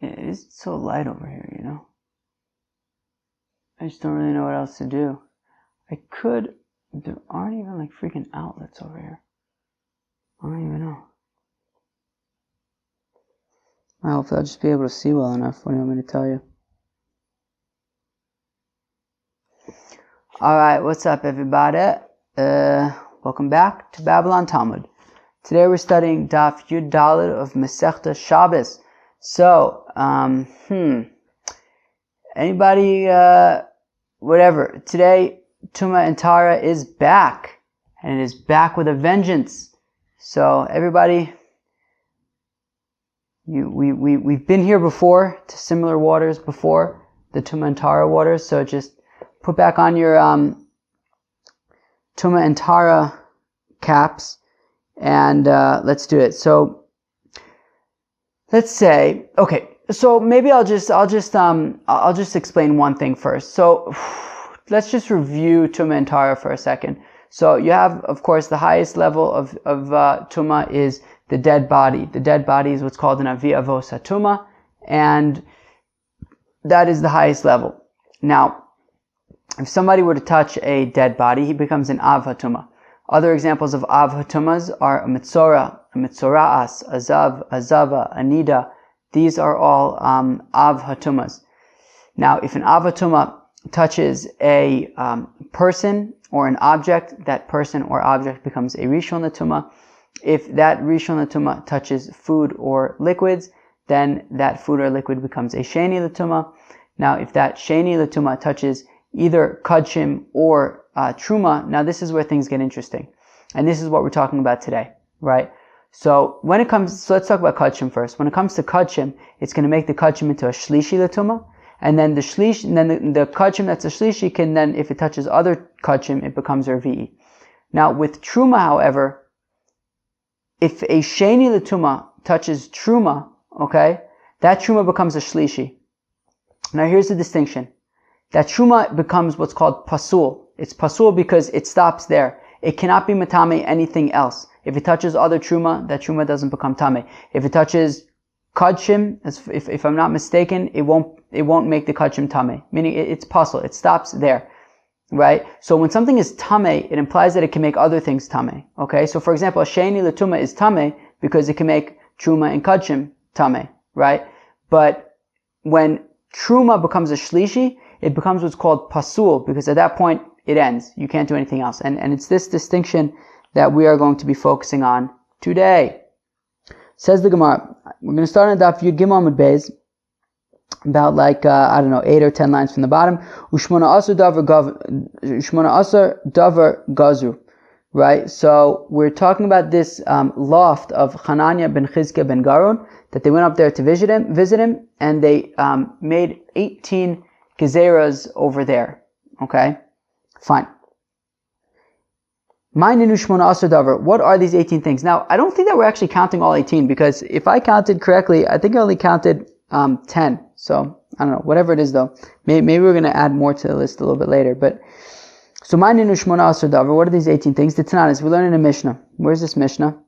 it is so light over here, you know. I just don't really know what else to do. There aren't even like freaking outlets over here. I don't even know. I hope I'll just be able to see well enough. What do you want me to tell you? Alright, what's up everybody? Welcome back to Babylon Talmud. Today we're studying Daf Yud Daled of Masechta Shabbis. So, anybody, whatever. Today, Tumah and Tara is back. And it is back with a vengeance. So, everybody, we've been here before, to similar waters before, the Tumah and Tara waters. So just put back on your Tumah and Tara caps, and let's do it. So let's say, okay. So maybe I'll just explain one thing first. So let's just review Tumah and Tara for a second. So you have, of course, the highest level of Tumah is the dead body. The dead body is what's called an Avi Avos HaTumah, and that is the highest level. Now, if somebody were to touch a dead body, he becomes an Av HaTumah. Other examples of Av HaTumahs are a Mitzorah, a Mitzora'as, a Zav, a Zava, a Nida. These are all Av HaTumahs. Now, if an Av HaTumah touches a person or an object, that person or object becomes a Rishon LeTumah. If that Rishon LeTumah touches food or liquids, then that food or liquid becomes a Sheni LeTumah. Now, if that Sheni LeTumah touches either Kadshim or Truma, now this is where things get interesting. And this is what we're talking about today, right? So let's talk about Kadshim first. When it comes to Kadshim, it's going to make the Kadshim into a Shlishi LeTumah. And then the Kadshim that's a Shlishi can then, if it touches other Kadshim, it becomes a Revi'i. Now, with Truma, however, if a Sheni LeTumah touches Truma, okay, that Truma becomes a Shlishi. Now here's the distinction. That Truma becomes what's called Pasul. It's Pasul because it stops there. It cannot be Matame anything else. If it touches other Truma, that Truma doesn't become Tame. If it touches Kadshim, if I'm not mistaken, it won't make the Kadshim Tame. Meaning it's Pasul. It stops there. Right? So when something is Tame, it implies that it can make other things Tame. Okay? So for example, a Sheni LeTumah is Tame because it can make Truma and Kadshim Tame. Right? But when Truma becomes a Shlishi, it becomes what's called Pasul, because at that point, it ends. You can't do anything else. And it's this distinction that we are going to be focusing on today. Says the Gemara, we're going to start on Daf Yud Gimel Amud Beis, about 8 or 10 lines from the bottom. Ushmona asar davar gazru. Right? So we're talking about this loft of Hananiah ben Chizkiah ben Garun, that they went up there to visit him, and they made 18 gezeras over there. Okay? Fine. What are these 18 things? Now, I don't think that we're actually counting all 18, because if I counted correctly, I think I only counted 10. So, I don't know. Whatever it is, though. Maybe we're going to add more to the list a little bit later. But so, what are these 18 things? The Tananis, we learn in a Mishnah. Where's this Mishnah?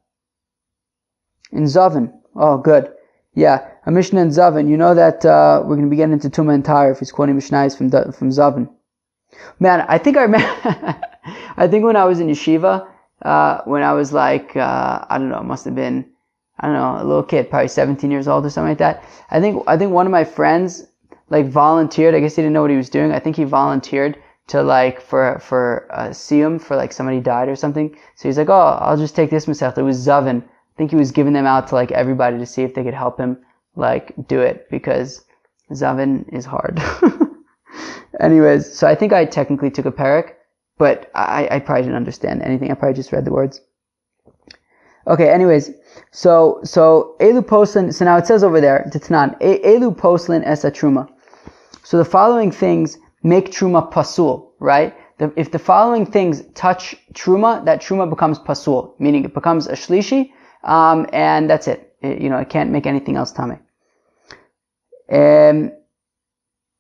In Zavin. Oh, good. Yeah, a Mishnah in Zavin. You know that we're going to be getting into Tumah and Tara if he's quoting Mishnahs from Zavin. Man, I think I remember. I think when I was in yeshiva, when I was like, I don't know, it must have been, I don't know, a little kid, probably 17 years old or something like that. I think one of my friends like volunteered. I guess he didn't know what he was doing. I think he volunteered to for a siyum for like somebody died or something. So he's like, oh, I'll just take this Masechta. It was Zavin. I think he was giving them out to like everybody to see if they could help him like do it, because Zavin is hard. Anyways, so I think I technically took a parak, but I probably didn't understand anything. I probably just read the words. Okay, anyways, so Elu Poslin, so now it says over there, Titnan, Elu Poslin es a Truma. So the following things make Truma Pasul, right? If the following things touch Truma, that Truma becomes Pasul, meaning it becomes a Shlishi, and that's it. It can't make anything else Tameh.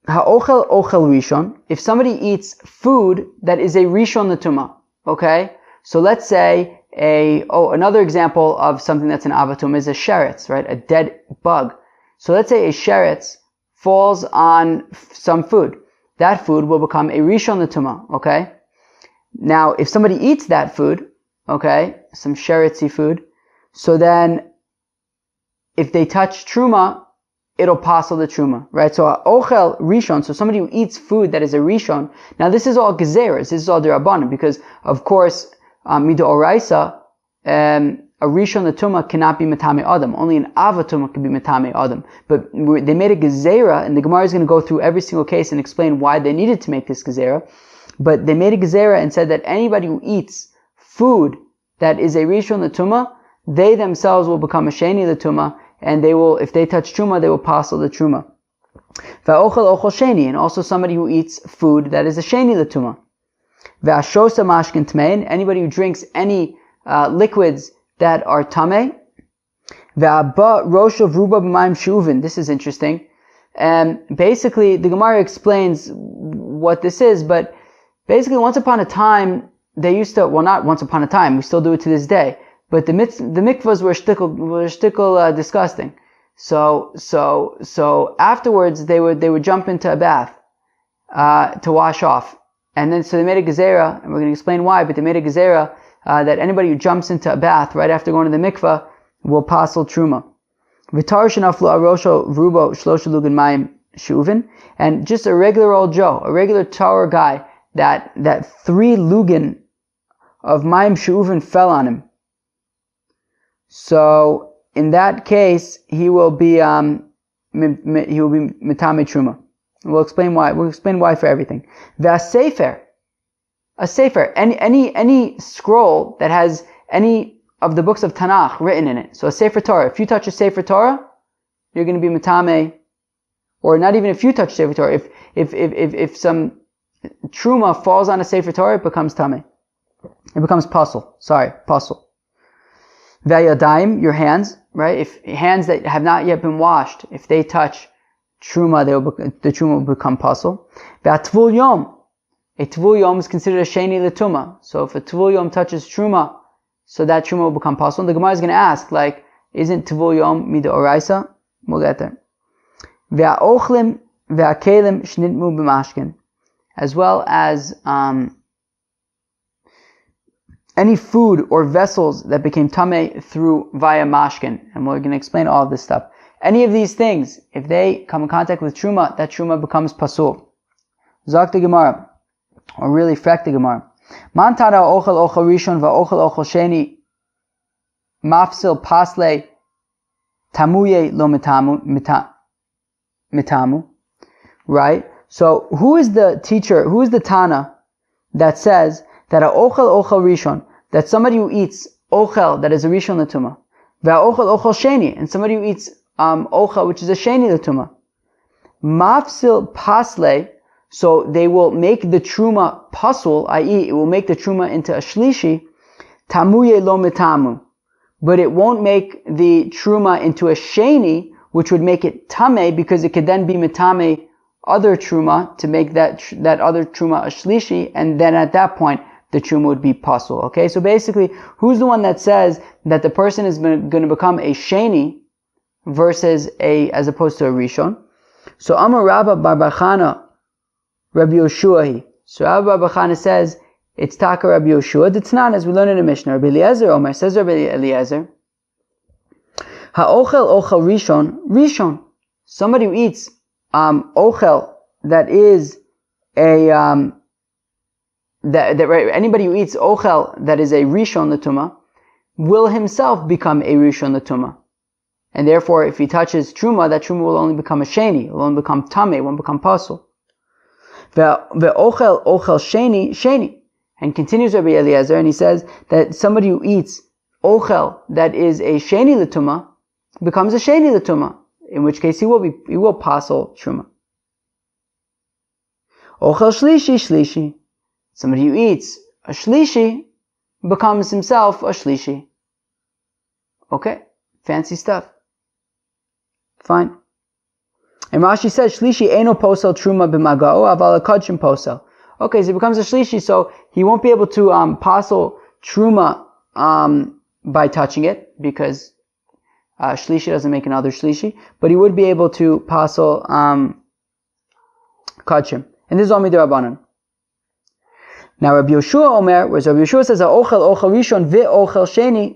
Ha'ochel ochel rishon. If somebody eats food that is a rishon l'tumah, okay? So let's say another example of something that's an avatum is a sheretz, right? A dead bug. So let's say a sheretz falls on some food. That food will become a rishon l'tumah, okay? Now, if somebody eats that food, okay, some sheretzi food, so then if they touch truma, it'll passel the truma, right? So ochel rishon, so somebody who eats food that is a rishon. Now this is all gezeres, this is all derabanan, because of course mido oraisa, a rishon l'tumah cannot be metame adam. Only an avatuma can be metame adam. But they made a gezerah, and the Gemara is going to go through every single case and explain why they needed to make this gezerah. But they made a gezerah and said that anybody who eats food that is a rishon l'tumah, they themselves will become a sheni l'tumah, and they will, if they touch truma, they will passel the truma. Va'ochel ochel sheni, and also somebody who eats food that is a sheni l'tumah. Va'ashosa mashkin tmein, anybody who drinks any liquids that are tameh. Ve'abba rosh of ruba b'mayim shuvin. This is interesting. And basically, the Gemara explains what this is, but basically, once upon a time, they used to, well, not once upon a time, we still do it to this day, but the mikvahs were shtickle disgusting. So afterwards, they would jump into a bath, to wash off. And then, so they made a gezerah, and we're going to explain why, but they made a gezerah, that anybody who jumps into a bath right after going to the mikvah will passel truma. V'tar shenaflu arosho v'rubo shlosha lugan mayim shuvin, and just a regular old Joe, a regular Torah guy, that 3 lugan of mayim shuvin fell on him. So in that case, he will be metame truma. We'll explain why. We'll explain why for everything. A sefer, any scroll that has any of the books of Tanakh written in it. So a sefer Torah. If you touch a sefer Torah, you're going to be metame, or not even if you touch sefer Torah. If some truma falls on a sefer Torah, it becomes tameh. It becomes pasul. Vayadayim, your hands, right? If hands that have not yet been washed, if they touch truma, the truma will become pasul. V'atvul yom, a tvul yom is considered a sheni l'tumah. So if a tvul yom touches truma, so that truma will become pasul. And the Gemara is going to ask, like, isn't tvul yom mida oraisa? We'll get there. V'aochlim v'akelim shnitmu b'mashkin, as well as any food or vessels that became tameh through via mashkin. And we're going to explain all of this stuff. Any of these things, if they come in contact with truma, that truma becomes pasul. Zak the Gemara, or really frak the Gemara. Man tada ochel rishon va'ochel sheni mafsil pasle tamuye lo mitamu. Right? So who is the teacher, who is the Tana that says that a ochel rishon, that somebody who eats ochel that is a rishon l'tumah, va'ochel sheni, and somebody who eats ochel which is a sheni l'tumah, mafsil pasle, so they will make the truma pasul, i.e. it will make the truma into a shlishi, tamuye lo mitamu, but it won't make the truma into a sheni, which would make it tameh, because it could then be mitame other truma to make that other truma a shlishi, and then at that point the truma would be pasul. Okay, so basically, who's the one that says that the person is going to become a sheni versus as opposed to a rishon? So Amar Rabba bar bar Chana Rabbi Yoshuahi. So Rabbi bar Chana says it's taka Rabbi Yoshua. D'tznan, as we learn in the Mishnah. Rabbi Eliezer Omer, says Rabbi Eliezer, ha'ochel rishon. Somebody who eats ochel that is anybody who eats ochel that is a rishon l'tumah will himself become a rishon l'tumah, and therefore if he touches truma, that truma will only become a sheni, will only become tameh, won't become pasul. Ve'ochel sheni, and continues Rabbi Eliezer, and he says that somebody who eats ochel that is a sheni l'tumah becomes a sheni l'tumah, in which case he will pasul truma. Ochel shlishi. Somebody who eats a shlishi becomes himself a shlishi. Okay, fancy stuff. Fine. And Rashi says, shlishi eino posel truma b'magao aval kodshim posel. Okay, so he becomes a shlishi, so he won't be able to pasul truma by touching it, because Shlishi doesn't make another shlishi, but he would be able to pasel kachim. And this is all midrabanan. Now Rabbi Yeshua Omer, whereas Rabbi Yeshua says, ochel rishon ve'ochel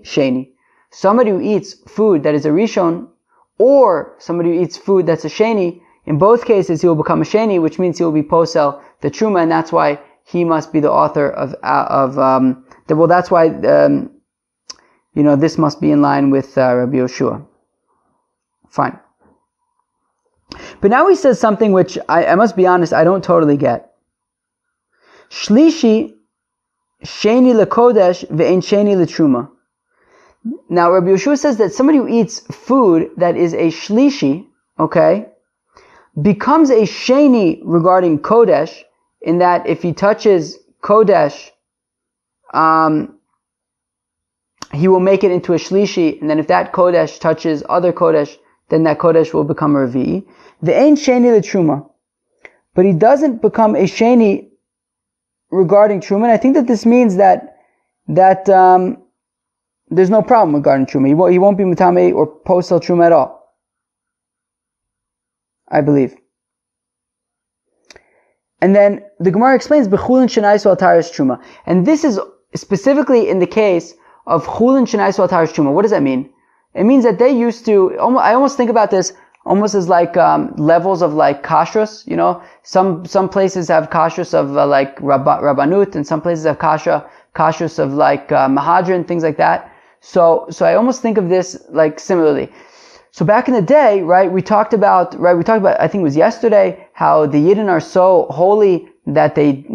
sheni. Somebody who eats food that is a rishon, or somebody who eats food that's a sheni, in both cases he will become a sheni, which means he will be posel the truma, and that's why he must be the author of that's why this must be in line with Rabbi Yeshua. Fine. But now he says something which I must be honest, I don't totally get. Shlishi sheni lekodesh ve'en sheni letruma. Now Rabbi Yeshua says that somebody who eats food that is a shlishi, okay, becomes a sheni regarding kodesh, in that if he touches kodesh, he will make it into a shlishi, and then if that kodesh touches other kodesh, then that kodesh will become a revi'i. Ve'en sheni letruma. But he doesn't become a sheni regarding truma, and I think that this means that there's no problem regarding truma. He won't be mitame or posel truma at all, I believe. And then the Gemara explains bechulin shenaisu al taris truma, and this is specifically in the case of chulin shenaisu al taris truma. What does that mean? It means that they used to. I almost think about this almost as like levels of like kashrus. Some places have kashrus of like rabbanut, and some places have kashrus of like mahadran, things like that. So I almost think of this like similarly. So back in the day, right, we talked about, I think it was yesterday, how the Yidden are so holy that they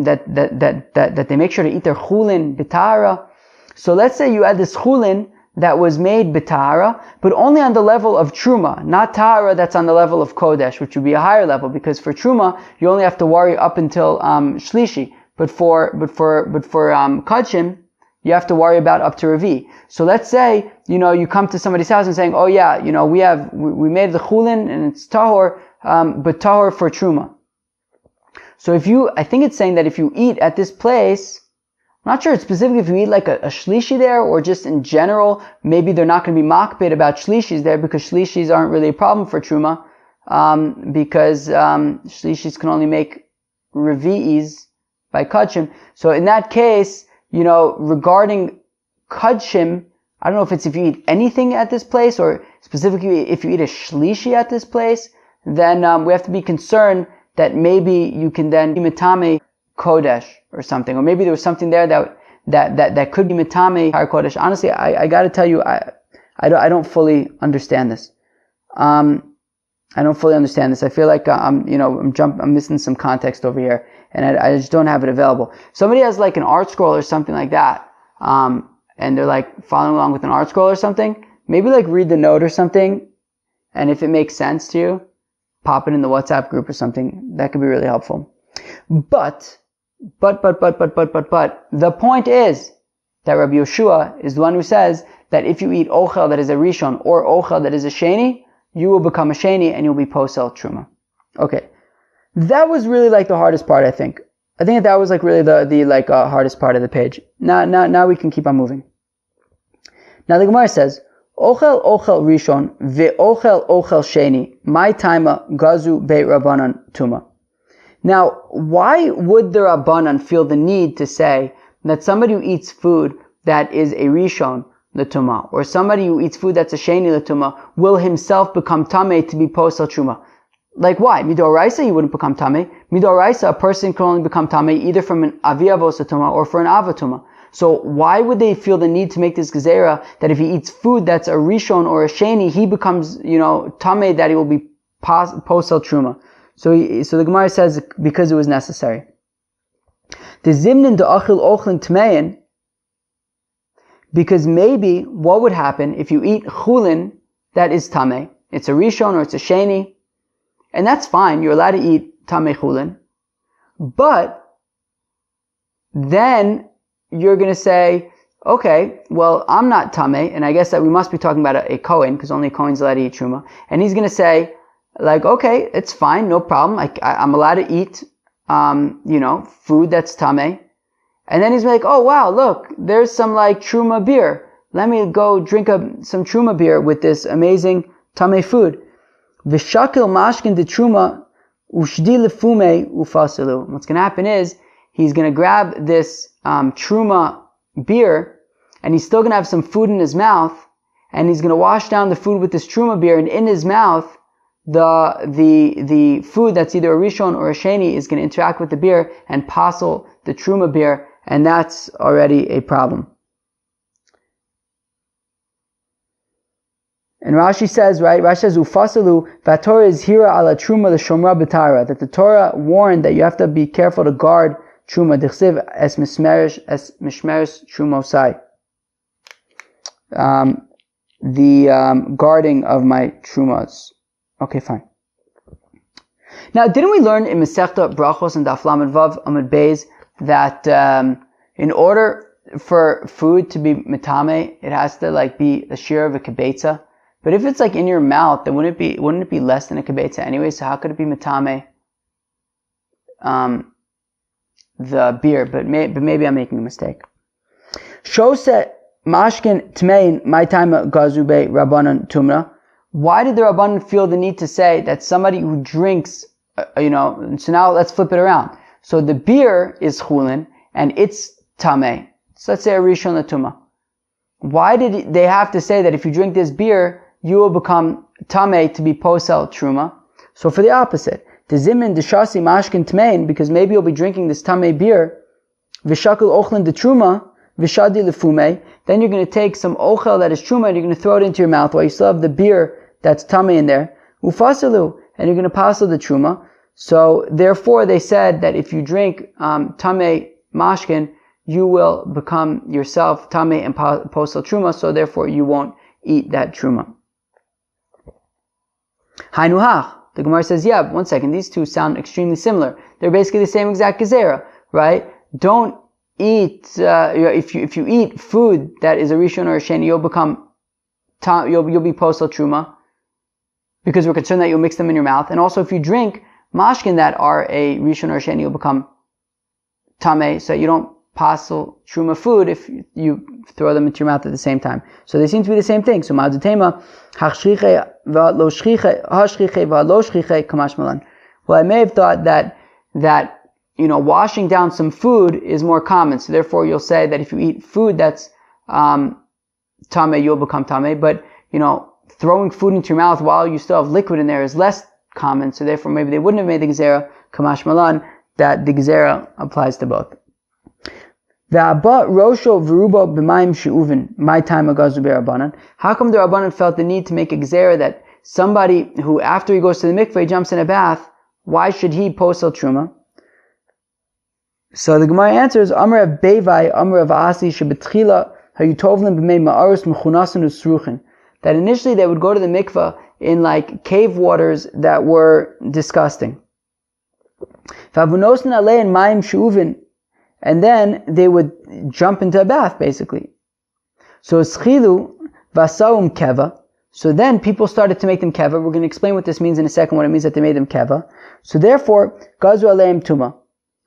make sure to eat their chulin b'tahara. So let's say you had this chulin that was made b'tahara, but only on the level of truma, not tahara that's on the level of kodesh, which would be a higher level, because for truma you only have to worry up until shlishi, but for kachim you have to worry about up to revi. So let's say you come to somebody's house and saying, oh yeah, we made the chulin and it's tahor, but tahor for truma. So I think it's saying that if you eat at this place, I'm not sure it's specific if you eat like a shlishi there, or just in general, maybe they're not going to be makbid about shlishis there, because shlishis aren't really a problem for truma, because shlishis can only make revi'is by kachim. So in that case, regarding kachim, I don't know if it's if you eat anything at this place, or specifically if you eat a shlishi at this place, then we have to be concerned that maybe you can then imitame kodesh or something, or maybe there was something there that could be mitame har kodesh. Honestly, I got to tell you, I don't fully understand this. I don't fully understand this. I feel like I'm missing some context over here, and I just don't have it available. Somebody has like an art scroll or something like that, and they're like following along with an art scroll or something. Maybe like read the note or something, and if it makes sense to you, pop it in the WhatsApp group or something. That could be really helpful. But the point is that Rabbi Yeshua is the one who says that if you eat ochel that is a rishon or ochel that is a sheni, you will become a sheni and you'll be posel truma. Okay. That was really like the hardest part, I think. I think that was like really the hardest part of the page. Now we can keep on moving. Now the Gemara says, ochel rishon ve'ochel sheni, my taima gazu beit rabbanan tuma. Now, why would the Rabbanan feel the need to say that somebody who eats food that is a rishon, the tuma, or somebody who eats food that's a sheni, the tuma, will himself become tameh to be posel truma? Like why? Midoraisa, he wouldn't become tameh. Midoraisa, a person can only become tameh either from an aviyavos tuma or for an avatuma. So why would they feel the need to make this gezerah that if he eats food that's a rishon or a sheni, he becomes, tameh, that he will be posel truma? So the Gemara says because it was necessary. The zimnin de achil ochlin tmein, because maybe what would happen if you eat chulin that is tameh? It's a rishon or it's a sheni, and that's fine. You're allowed to eat tameh chulin, but then you're going to say, okay, well, I'm not tameh, and I guess that we must be talking about a kohen, because only a kohen's allowed to eat truma, and he's going to say, like, okay, it's fine, no problem. I'm allowed to eat, food that's tameh. And then he's like, oh wow, look, there's some like truma beer. let me go drink some truma beer with this amazing tamei food. V'shakil mashkin de truma ushdi lefume ufasilu. What's going to happen is he's going to grab this truma beer, and he's still going to have some food in his mouth, and he's going to wash down the food with this truma beer, and in his mouth, the food that's either a rishon or a sheni is going to interact with the beer and passel the truma beer, and that's already a problem. And Rashi says, Ufasalu, Vatorah is hira ala truma l'shomra b'tara, that the Torah warned that you have to be careful to guard truma, d'chsiv es mishmeres trumosai. The guarding of my trumas. Okay, fine. Now, didn't we learn in Masechta Brachos and Daf Lamed Vav Amud Beis that in order for food to be mitame, it has to be a shear of a kibetza? But if it's in your mouth, then wouldn't it be less than a kibetza anyway? So how could it be mitame the beer? But maybe I'm making a mistake. Shose mashkin tmein my time gazube rabbanon tumra. Why did the rabbanon feel the need to say that somebody who drinks, so now let's flip it around. So the beer is chulin and it's tameh. So let's say a rishon latuma. Why did they have to say that if you drink this beer, you will become tameh to be posel truma? So for the opposite, the zimin deshasi mashkin tmein, because maybe you'll be drinking this tameh beer, v'shakul ochlin de truma, v'shadi lefume, then you're going to take some ochel that is truma and you're going to throw it into your mouth while you still have the beer that's tameh in there, ufasalu, and you're going to passel the truma. So therefore they said that if you drink tameh mashkin, you will become yourself tameh and posel truma, so therefore you won't eat that truma. Hainuhach. The Gemara says, yeah, one second, these two sound extremely similar. They're basically the same exact gezerah, right? Don't eat, if you eat food that is a rishon or a sheni, you'll be posel truma, because we're concerned that you'll mix them in your mouth. And also if you drink mashkin that are a rishon or a sheni, you'll become tameh, so you don't pasel truma food if you throw them into your mouth at the same time. So they seem to be the same thing. So ma'adutema hashriche v'lo shriche hashriche v'lo shriche kamash malan. Well, I may have thought that washing down some food is more common. So therefore you'll say that if you eat food that's tameh, you'll become tameh. But throwing food into your mouth while you still have liquid in there is less common. So therefore maybe they wouldn't have made the gezerah kamash malan, that the gezerah applies to both. How come the Rabbanan felt the need to make a gezerah that somebody who, after he goes to the mikveh, he jumps in a bath, why should he posel truma? So the Gemara answers, Amar of Bevai, Amar of Asi, Shebetchila, Hayutovlim b'mei ma'aros mechunasan usruchin. That initially they would go to the mikveh in cave waters that were disgusting. Vavunosn alei and mayim she'uvin. And then they would jump into a bath, basically. So schilu vasaum keva. So then people started to make them keva. We're going to explain what this means in a second, what it means that they made them keva. So therefore, gazu aleim tuma.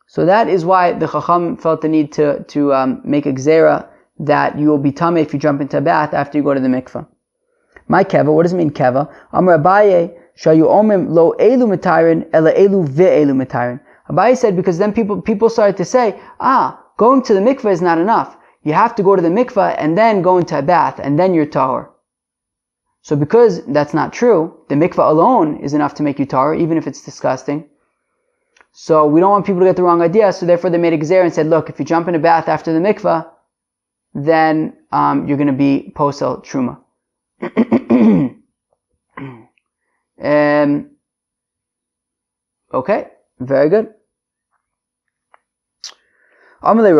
So that is why the Chacham felt the need to make a gezerah that you will be tameh if you jump into a bath after you go to the mikveh. My keva, what does it mean keva? Amar Abaye, shayu omim lo elu mitayin, ela elu ve'elu mitayin. Abaye said because then people started to say, going to the mikveh is not enough. You have to go to the mikveh and then go into a bath and then you're tahor. So because that's not true, the mikveh alone is enough to make you tahor, even if it's disgusting. So we don't want people to get the wrong idea, so therefore they made a gezerah and said, look, if you jump in a bath after the mikveh, then you're going to be posel truma. Okay, very good. Amalei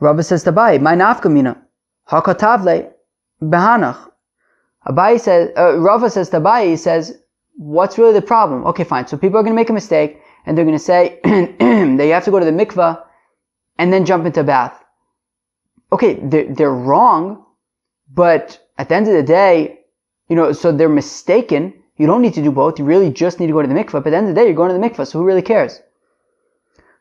Rava says to Abaye, my nafkamina, hakatavle behanach. Abaye says, Rava says to Abaye, he says, what's really the problem? Okay, fine. So people are going to make a mistake, and they're going to say that you have to go to the mikveh and then jump into a bath. Okay, they're wrong, but at the end of the day, so they're mistaken. You don't need to do both. You really just need to go to the mikveh. But at the end of the day, you're going to the mikveh, so who really cares?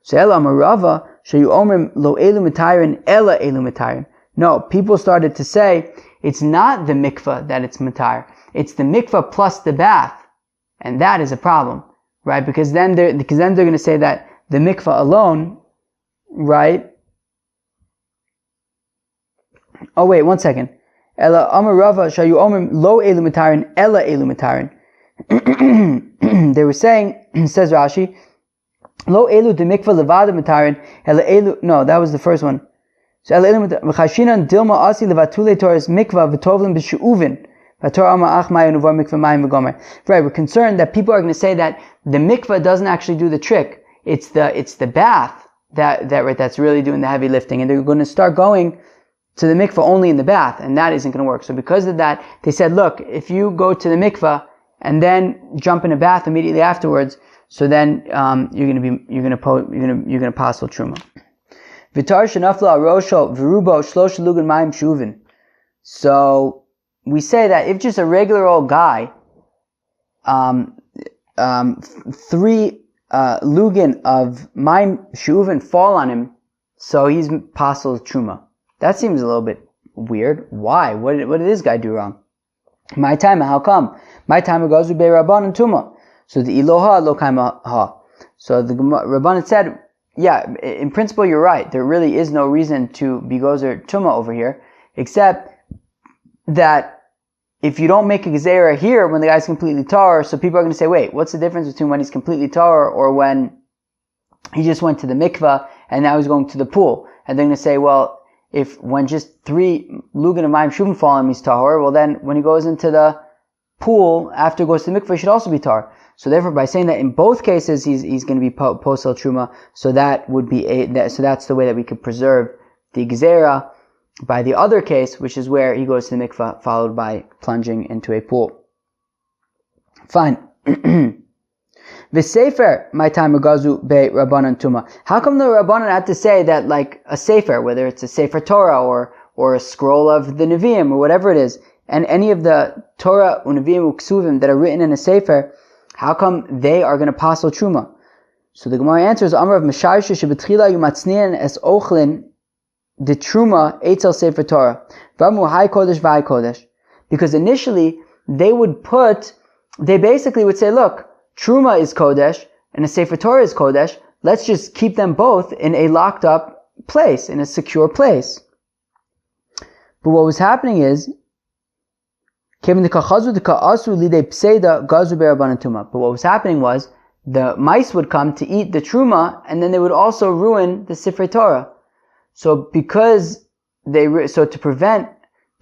So Ela Amarava, Shayu Omrim Lo Elu Mitayin, Ela Elu Mitayin. No, people started to say It's not the mikvah that it's matar. It's the mikvah plus the bath. And that is a problem, right? Because then they're going to say that the mikvah alone, right? Oh wait, one second. Ela Amar Rava Shayu Omer Lo Elu Matarin Ela Elu Matarin. They were saying, says Rashi, Lo Elu de Mikvah Levada Matarin Ela Elu. No, that was the first one. So Ela Elu Machashinan Dilma Asi Levatule Torah's Mikvah V'Tovlim B'Shu'uvin. Right, we're concerned that people are going to say that the mikvah doesn't actually do the trick. It's the bath that's really doing the heavy lifting, and they're going to start going to the mikvah only in the bath, and that isn't going to work. So because of that, they said, look, if you go to the mikvah and then jump in a bath immediately afterwards, so then you're going to passel truma. Vitar shenafla arosho v'rubo shlosh lugan mayim shuvin. So we say that if just a regular old guy, 3 lugin of mayim shuvin fall on him, so he's passel truma. That seems a little bit weird. Why? What did this guy do wrong? My time, how come? My time goes with Rabban and Tuma. So the Iloha lo kaima ha. So the Rabban said, yeah, in principle you're right. There really is no reason to be gozer Tuma over here, except that if you don't make a gezerah here when the guy's completely tar, so people are going to say, wait, what's the difference between when he's completely tar or when he just went to the mikvah and now he's going to the pool? And they're going to say, well, if when just 3 lugan of mayim shuvin fall on him, he's tahor, well then when he goes into the pool after he goes to the mikvah, he should also be tar. So therefore, by saying that in both cases he's going to be posel truma, so that would be so that's the way that we could preserve the gezerah. By the other case, which is where he goes to the mikvah, followed by plunging into a pool. Fine. V'sefer, my time gazu be Rabbanan Tuma. How come the Rabbanan had to say that, like, a sefer, whether it's a sefer Torah or a scroll of the Nevi'im or whatever it is, and any of the Torah, Nevi'im, Uksuvim that are written in a sefer, how come they are going to passel truma? So the Gemara answers, Amar of Meshaysh shebetchila yumatznian es ochlin the truma etzel sefer Torah. Vamu hai kodesh v'hai kodesh. Because initially, they basically would say, look, truma is kodesh, and a sefer Torah is kodesh. Let's just keep them both in a locked up place, in a secure place. But what was happening is, but what was happening was, the mice would come to eat the truma, and then they would also ruin the sefer Torah. So to prevent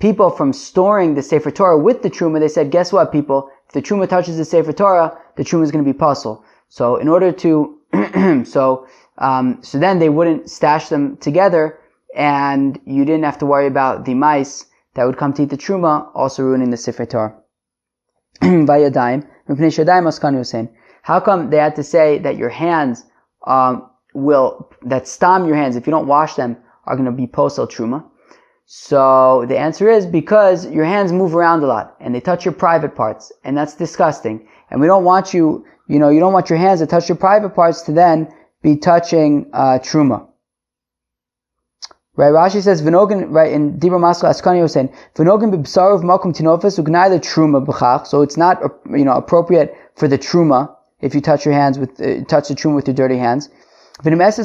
people from storing the Sefer Torah with the Truma, they said, guess what, people? If the Truma touches the Sefer Torah, the Truma is going to be puzzle. So in order to, so then they wouldn't stash them together, and you didn't have to worry about the mice that would come to eat the Truma, also ruining the Sefer Torah. How come they had to say that your hands, that stam your hands, if you don't wash them, are going to be posel truma? So the answer is because your hands move around a lot and they touch your private parts, and that's disgusting. And we don't want you don't want your hands to touch your private parts to then be touching truma. Right? Rashi says v'nogen, right, in Dibra Maskal Askani was saying v'nogen b'bsarov makom tinofes ugnai the truma b'chach. So it's not appropriate for the truma if you touch your hands with touch the truma with your dirty hands. And also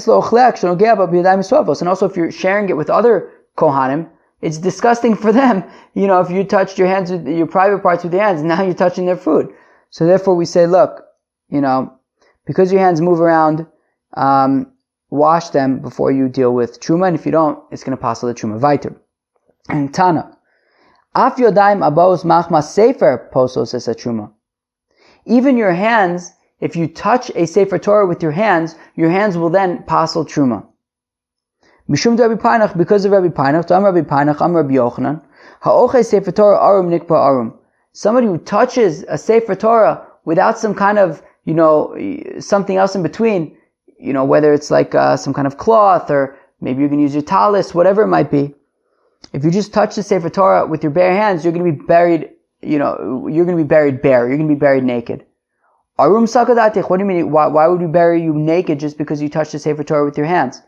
if you're sharing it with other Kohanim, it's disgusting for them. If you touched your hands with your private parts with your hands, now you're touching their food. So therefore we say, look, because your hands move around, wash them before you deal with truma, and if you don't, it's going to pass the truma. Weiter. And Tana. Af yodaim abos machma sefer posos es truma. Even your hands, if you touch a Sefer Torah with your hands will then passel truma. Mishum de Rabbi Painach, because of Rabbi Painach, Am Rabbi Painach, Am Rabbi Yochanan, ha'ochei Sefer Torah arum nikpa arum. Somebody who touches a Sefer Torah without some kind of, something else in between, whether it's like some kind of cloth, or maybe you can use your talis, whatever it might be. If you just touch the Sefer Torah with your bare hands, you're going to be buried, you're going to be buried bare, you're going to be buried naked. Arum sakadatich, what do you mean? Why would we bury you naked just because you touched the Sefer Torah with your hands?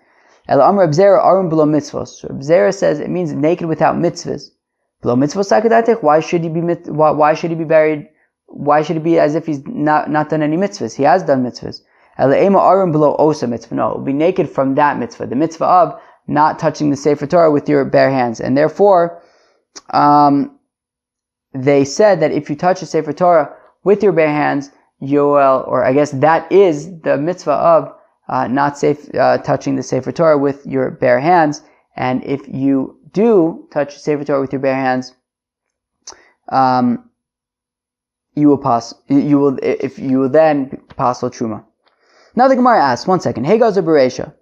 El Amr Abzera arum below mitzvos. So Abzera says it means naked without mitzvahs. Below mitzvah sakadatech, why should he be buried? Why should it be as if he's not done any mitzvahs? He has done mitzvahs. Ema arum below osa mitzvah. No, it will be naked from that mitzvah, the mitzvah of not touching the Sefer Torah with your bare hands. And therefore, they said that if you touch the Sefer Torah with your bare hands, you will, or I guess that is the mitzvah of not touching the Sefer Torah with your bare hands. And if you do touch the Sefer Torah with your bare hands, you will then pass truma. Now the Gemara asks, one second, Hey Gazer Bereisha.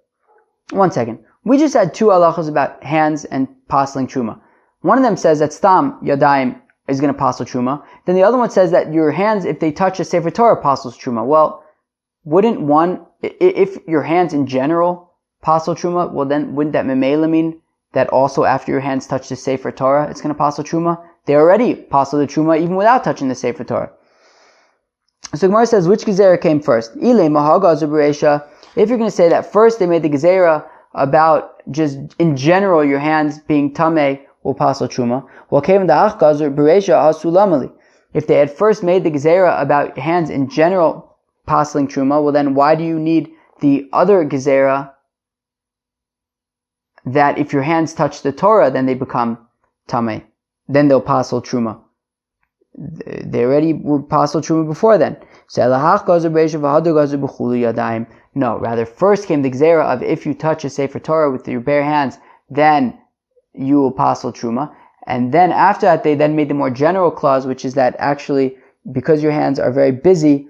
One second. We just had two halachas about hands and passing truma. One of them says that stam yadayim is going to passel truma. Then the other one says that your hands, if they touch a Sefer Torah, passels truma. Well, wouldn't one, if your hands in general passel truma, well then wouldn't that memela mean that also after your hands touch the Sefer Torah, it's going to passel truma? They already passel the truma even without touching the Sefer Torah. So Gemara says, which gezerah came first? If you're going to say that first they made the gezerah about just in general your hands being tameh will passel truma. Well, came the achgazer bereisha hasulamali. If they had first made the gezerah about hands in general passeling truma, well then why do you need the other gezerah that if your hands touch the Torah, then they become tameh? Then they'll passel truma. They already were passel truma before then. No, rather first came the gezerah of if you touch a Sefer Torah with your bare hands, then you will passel truma. And then after that, they then made the more general clause, which is that actually, because your hands are very busy,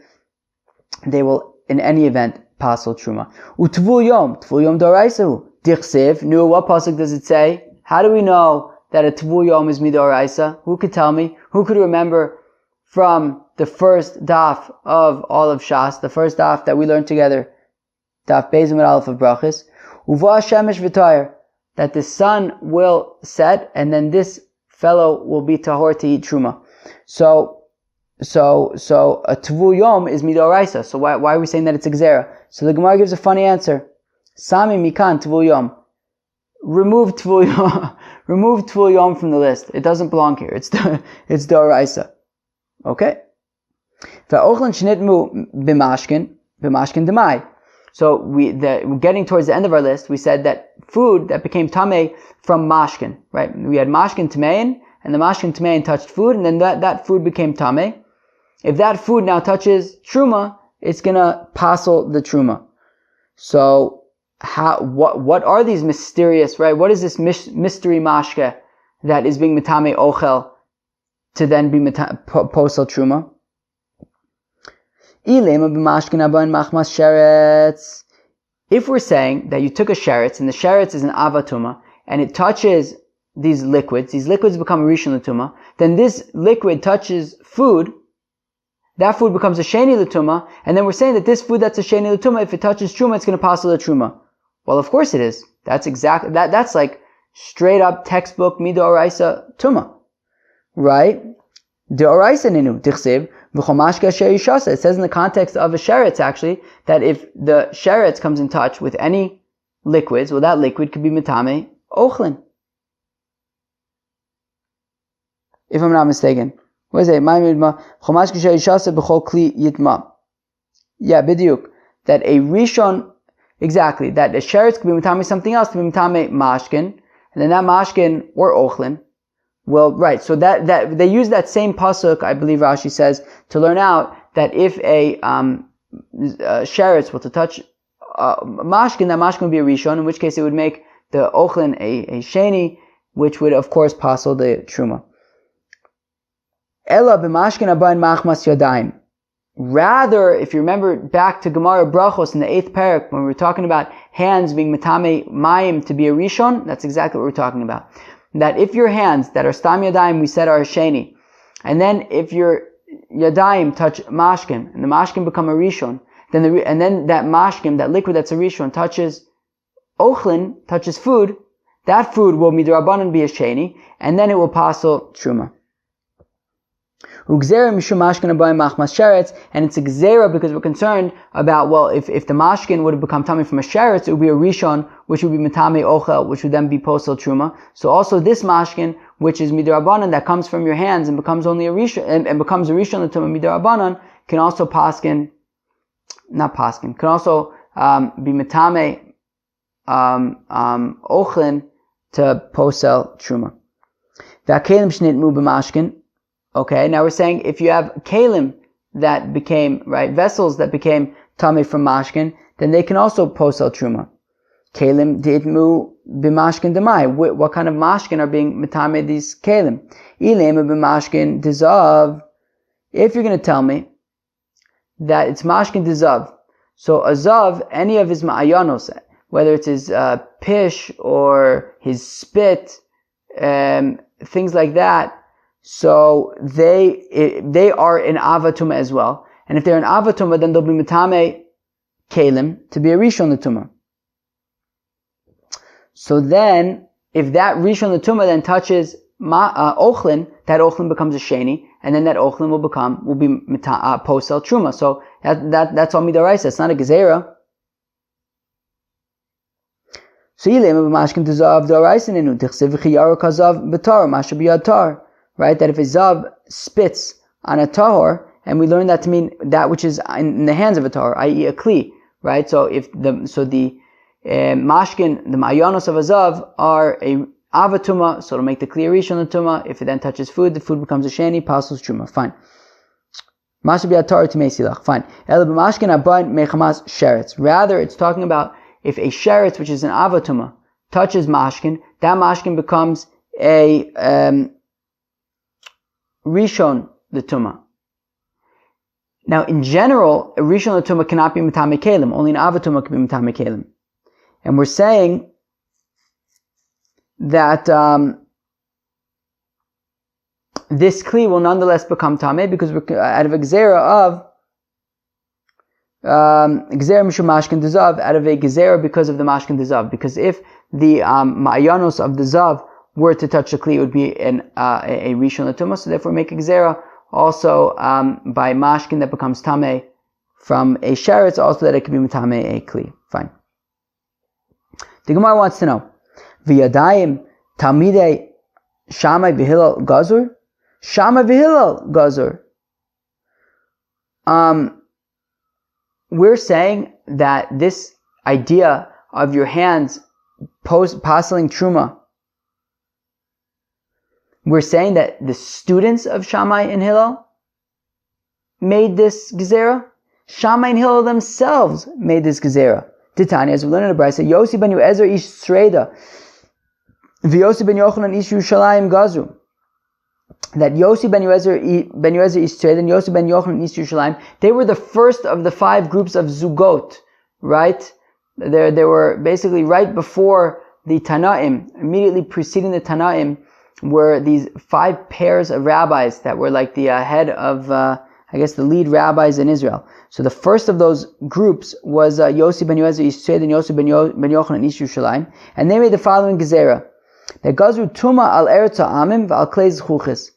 they will, in any event, passel truma. Tvul yom doraisahu. Dichsev. Nu, what pasuk does it say? How do we know that a tvul yom is midoraisa? Who could tell me? Who could remember from the first daf of all of Shas, the first daf that we learned together, daf Beis Amud Aleph of Brachos, uva shemesh v'tayr, that the sun will set and then this fellow will be tahor to eat truma. So a tvul yom is midoraisa. So why are we saying that it's a gezerah? So the Gemara gives a funny answer. Sami mikan tvul yom. Remove tvul yom. Remove tvul yom from the list. It doesn't belong here. It's doraisa. Okay. Va'ochlan shenitmu b'mashkin demai. So we're getting towards the end of our list. We said that food that became tameh from mashkin, right? We had mashkin tamein, and the mashkin tamein touched food, and then that food became tameh. If that food now touches truma, it's gonna passel the truma. So what are these mysterious, right? What is this mystery mashke that is being metame ochel to then be posel truma? If we're saying that you took a sheretz and the sheretz is an avatuma and it touches these liquids become a rishon l'tuma, then this liquid touches food, that food becomes a sheni l'tuma, and then we're saying that this food that's a sheni l'tuma, if it touches truma, it's going to pass the truma. Well, of course it is. That's exactly that's like straight up textbook midoraisa tuma, right? Deoraisa ninu dichsev v'chomashka sheishasa. It says in the context of a sheretz actually that if the sheretz comes in touch with any liquids, well, that liquid could be metame ochlin. If I'm not mistaken, what is it? Chomashka sheishasa b'chol kli yitma. Yeah, bidiyuk. That a rishon. Exactly, that the sheretz could be mitame something else, to be mitame mashkin, and then that mashkin or ochlin. Well, right, so that they use that same pasuk, I believe Rashi says, to learn out that if a sheretz were to touch mashkin, that mashkin would be a rishon, in which case it would make the ochlin a sheni, which would of course passel the truma. Ella b'mashkin abayin machmas yadayim. Rather, if you remember back to Gemara Brachos in the 8th parak, when we were talking about hands being metame mayim to be a rishon, that's exactly what we're talking about. That if your hands that are stam yadayim, we said are a sheni, and then if your yadayim touch mashkin, and the mashkin become a rishon, and then that mashkin, that liquid that's a rishon, touches ochlin, touches food, that food will midrabanan be a sheni, and then it will passel truma. And it's a gzera because we're concerned about, well, if the mashkin would have become tummy from a sheretz, it would be a rishon, which would be metame ochel, which would then be posel truma. So also this mashkin which is midarabanan, that comes from your hands and becomes only a rishon, and becomes a rishon l'tumah midarabanan, can also can also be metame ochlin to posel truma. V'akelim shnitmu b'mashkin. Okay, now we're saying if you have kelim that became, right, vessels that became tame from mashkin, then they can also posel truma. Kelim ditmu b'mashkin demai. What kind of mashkin are being metame these kelim? Ilema b'mashkin dizav. If you're going to tell me that it's mashkin dizav, so a zav, any of his ma'ayanos, whether it's his pish or his spit, things like that, so they are in avatuma as well. And if they're in avatuma, then they'll be metame kelim to be a rishon l'tumah. So then, if that rishon l'tumah then touches ochlin, that ochlin becomes a sheni, and then that ochlin will be posel truma. So that's all midaraisa. It's not a gezerah. So yilema b'mashkin tezav d'oraisa nenu tichsev v'chiyaru kazav b'tar masha b'yad tar. Right, that if a zav spits on a tahor, and we learn that to mean that which is in the hands of a tahor, i.e. a kli. Right, so the mashkin, the ma'ayanos of a zav are a avatuma, so it'll make the kli rishon l'tumah. If it then touches food, the food becomes a sheni, pasels truma. Fine. Masha b'yad tar timei silach. Fine. Ela b'mashkin abayin mechamas sheretz. Rather, it's talking about if a sheretz, which is an avatuma, touches mashkin, that mashkin becomes a rishon l'tumah. Now, in general, a rishon l'tumah cannot be metame kelim. Only an avatuma can be metame kelim. And we're saying that this kli will nonetheless become tameh because we're out of a gezerah of gezerah mishum mashkin dezav, out of a gezerah because of the mashkin dezav. Because if the ma'ayanos of the zav were to touch the kli, it would be a rishon l'tumah. So therefore, make a gezerah also by mashkin that becomes tameh from a sheretz, also that it can be metame a kli. Fine. The Gemara wants to know, v'yadayim talmidei Shammai v'Hillel gazur? Shammai v'Hillel gazur. We're saying that this idea of your hands passeling truma, we're saying that the students of Shammai and Hillel made this gezerah. Shammai and Hillel themselves made this gezerah. Titania, as we learn in the Brisa, Yossi ben Yoezer ish Sreda, v'Yossi ben Yochanan ish Yerushalayim gazru. That Yossi ben Yoezer ish Sreda and Yossi ben Yochanan ish Yerushalayim, they were the first of the 5 groups of zugot, right? They were basically right before the Tanaim, immediately preceding the Tanaim, were these 5 pairs of rabbis that were like the head of, the lead rabbis in Israel. So the first of those groups was Yossi ben Yoezer ish Sreda and Yossi ben Yochanan ish Yerushalayim, and they made the following gezerah: that gazru tuma al eretz ha'amim v'al klei zchuches.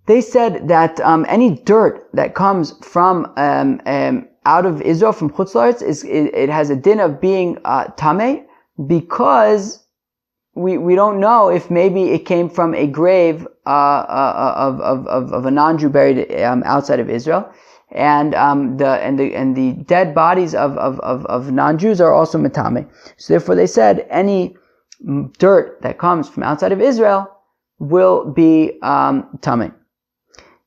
They said that any dirt that comes from out of Israel, from Chutz La'aretz, it has a din of being tameh, because we don't know if maybe it came from a grave of a non-Jew buried outside of Israel, and the dead bodies of non-Jews are also metame. So therefore, they said any dirt that comes from outside of Israel will be tameh.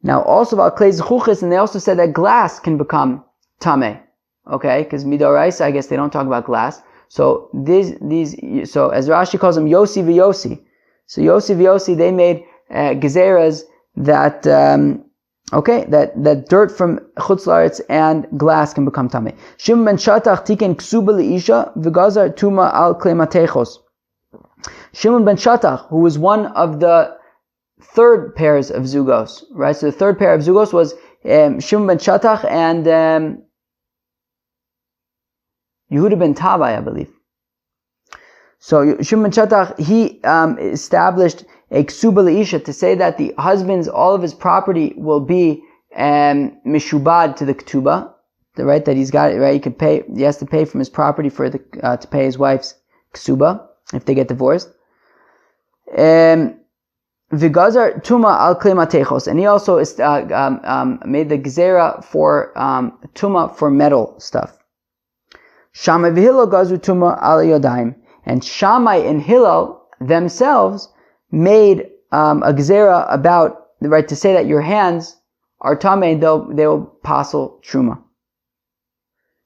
Now, also about klei zchuches, and they also said that glass can become tameh. Okay, because midoraisa, I guess they don't talk about glass. So so as Rashi calls them, Yossi v'Yossi. So Yossi v'Yossi, they made gezeras that that dirt from Chutz La'aretz and glass can become tameh. Shimon ben Shatach tiken ksuba leisha v'gazar tuma al klei matechos. Shimon ben Shatach, who was one of the 3rd pairs of zugos, right? So the 3rd pair of zugos was Shimon ben Shatach and Yehuda ben Tabai, I believe. So Shimon ben Shatach, he established a ksuba leisha to say that the husband's, all of his property will be mishubad to the ketubah, right? That he's got it, right? He has to pay from his property for to pay his wife's ksuba if they get divorced. Vigazar tuma al klimatechos, and he also made the gezerah for tuma for metal stuff. Shammai v'Hillel gazu tuma al yodayim, and Shammai and Hillel themselves made a gezerah about the right to say that your hands are tamei, they'll passel truma.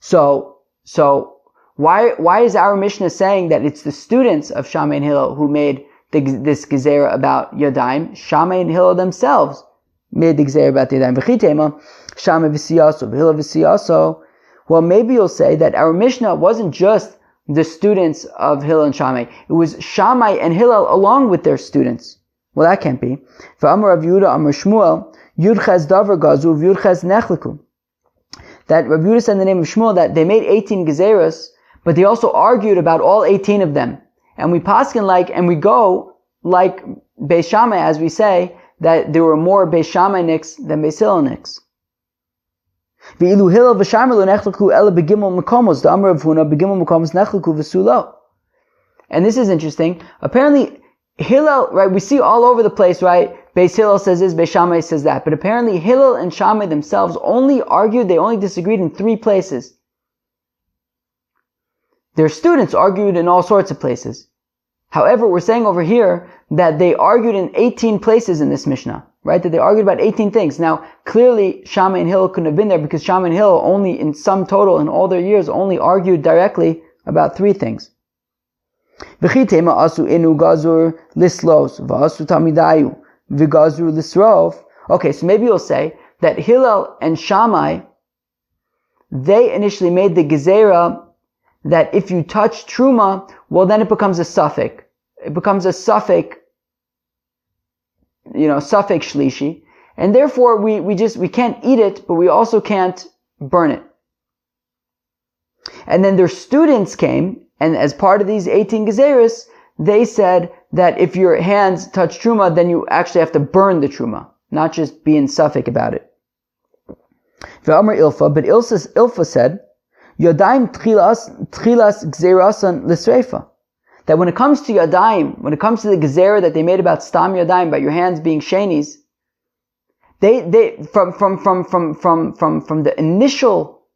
So why is our Mishnah saying that it's the students of Shammai and Hillel who made this gezerah about Yadayim? Shammai and Hillel themselves made the gezerah about the Yadayim. V'chitema, Shammai v'siyaso, v'Hillel v'siyaso. Well, maybe you'll say that our Mishnah wasn't just the students of Hillel and Shammai. It was Shammai and Hillel along with their students. Well, that can't be. V'amar Rav Yehuda, Amar Shmuel, Yudches davar gazu, v'Yudches nechliku. That Rav Yehuda said in the name of Shmuel that they made 18 gezerahs, but they also argued about all 18 of them. And we paskin and we go like Beis Shammai, as we say, that there were more Beis Shammai nicks than Beis Hillel nicks. V'ilu Hillel v'Shammai lo nechleku ela begimel makomos, the Amar of Huna begimel makomos nechleku v'sulo. And this is interesting. Apparently, Hillel, right, we see all over the place, right, Beis Hillel says this, Beis Shammai says that. But apparently Hillel and Shammai themselves only argued, they only disagreed in 3 places. Their students argued in all sorts of places. However, we're saying over here that they argued in 18 places in this Mishnah, right? That they argued about 18 things. Now, clearly, Shammai and Hillel couldn't have been there because Shammai and Hillel only, in sum total, in all their years, only argued directly about 3 things. V'chitema asu inu gazur lislos, v'asu tamidayu, v'gazur lisrov. Okay, so maybe you'll say that Hillel and Shammai, they initially made the gezerah that if you touch truma, well then it becomes a suffix. It becomes a suffix, suffix shlishi. And therefore we can't eat it, but we also can't burn it. And then their students came, and as part of these 18 gezerahs, they said that if your hands touch truma, then you actually have to burn the truma, not just be in suffix about it. V'amar Ilfa, but Ilfa said, Yadayim tchilas gzerasan l'sreifa. That when it comes to Yadayim, when it comes to the gezerah that they made about Stam Yadayim, about your hands being shenis, they from the initial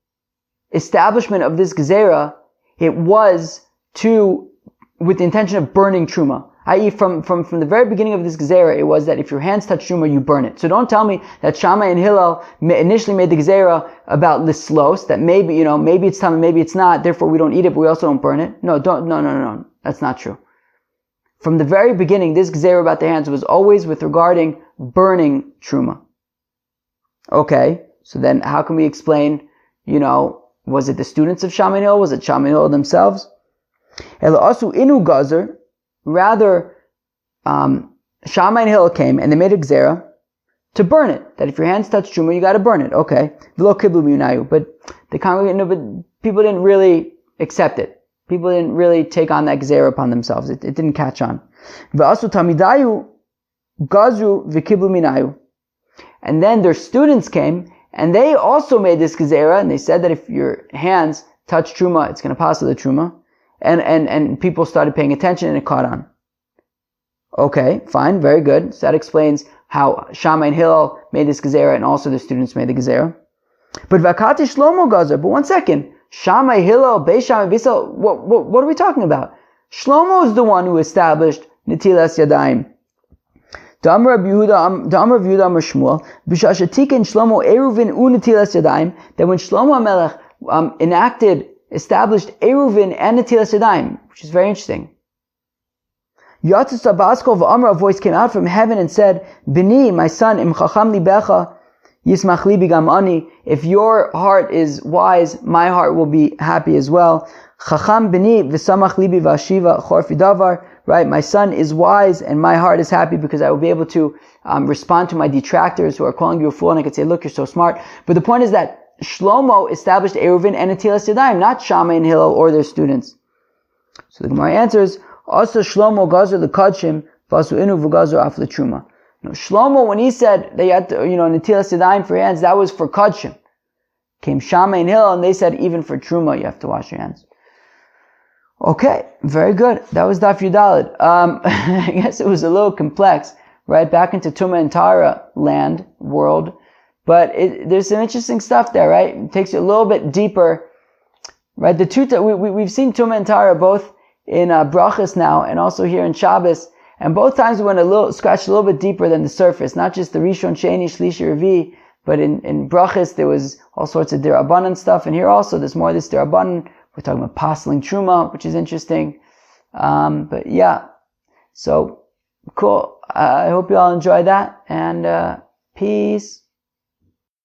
establishment of this gezerah, it was with the intention of burning truma. I.e., from the very beginning of this gezerah, it was that if your hands touch truma, you burn it. So don't tell me that Shammai and Hillel initially made the gezerah about lislos, that maybe it's tamei, maybe it's not, therefore we don't eat it, but we also don't burn it. No, that's not true. From the very beginning, this gezerah about the hands was always with regarding burning truma. Okay, so then how can we explain, was it the students of Shammai and Hillel? Was it Shammai and Hillel themselves? Ela asu inu gazer. Rather, Shammai and Hillel came and they made a gezerah to burn it. That if your hands touch truma, you got to burn it. Okay, v'lo kiblu miyunayu. But the congregation, but people didn't really accept it. People didn't really take on that gezerah upon themselves. It didn't catch on. V'asu tamidayu gazru v'kiblu minayu. And then their students came and they also made this gezerah, and they said that if your hands touch truma, it's going to pass the truma. And people started paying attention and it caught on. Okay, fine, very good. So that explains how Shammai and Hillel made this gezerah and also the students made the gezerah. But Vakati Shlomo Gazer, but one second. Shammai, Hillel, Beis Shammai, Beis Hillel, what are we talking about? Shlomo is the one who established Netilas Yadayim. Damar Rav Yehuda Amar Shmuel, B'shashatikin Shlomo Eruvin u Netilas Yadayim, that when Shlomo HaMelech established Eruvin and Netilas Yadayim, which is very interesting. Yatzis Abaskov Amar, a voice came out from heaven and said, Bini, my son, Im Chacham Libecha, Yismach Libi Gam Ani, if your heart is wise, my heart will be happy as well. Chacham Bini, V'samach Libi Vashiva Chorfi Davar, right, my son is wise and my heart is happy because I will be able to respond to my detractors who are calling you a fool, and I could say, look, you're so smart. But the point is that Shlomo established Eruvin and Netilas Yadayim, not Shammai and Hillel or their students. So the Gemara answers, also Shlomo gazer l'kadshim v'asu inu v'gazer af l'truma. Shlomo, when he said that you had to, Netilas Yadayim for your hands, that was for kadshim. Came Shammai and Hillel and they said even for truma you have to wash your hands. Okay, very good. That was Daf Yudalid. I guess it was a little complex, right, back into Tumah and Tara land, world. But there's some interesting stuff there, right? It takes you a little bit deeper, right? The two, we've seen Tumah and Tara both in Brachas now, and also here in Shabbos, and both times we went scratched a little bit deeper than the surface, not just the Rishon, Sheni, Shlishi, Revi, but in Brachas there was all sorts of Dirabanan stuff, and here also there's more of this Dirabanan. We're talking about apostling Truma, which is interesting. But yeah, so cool. I hope you all enjoy that, and peace.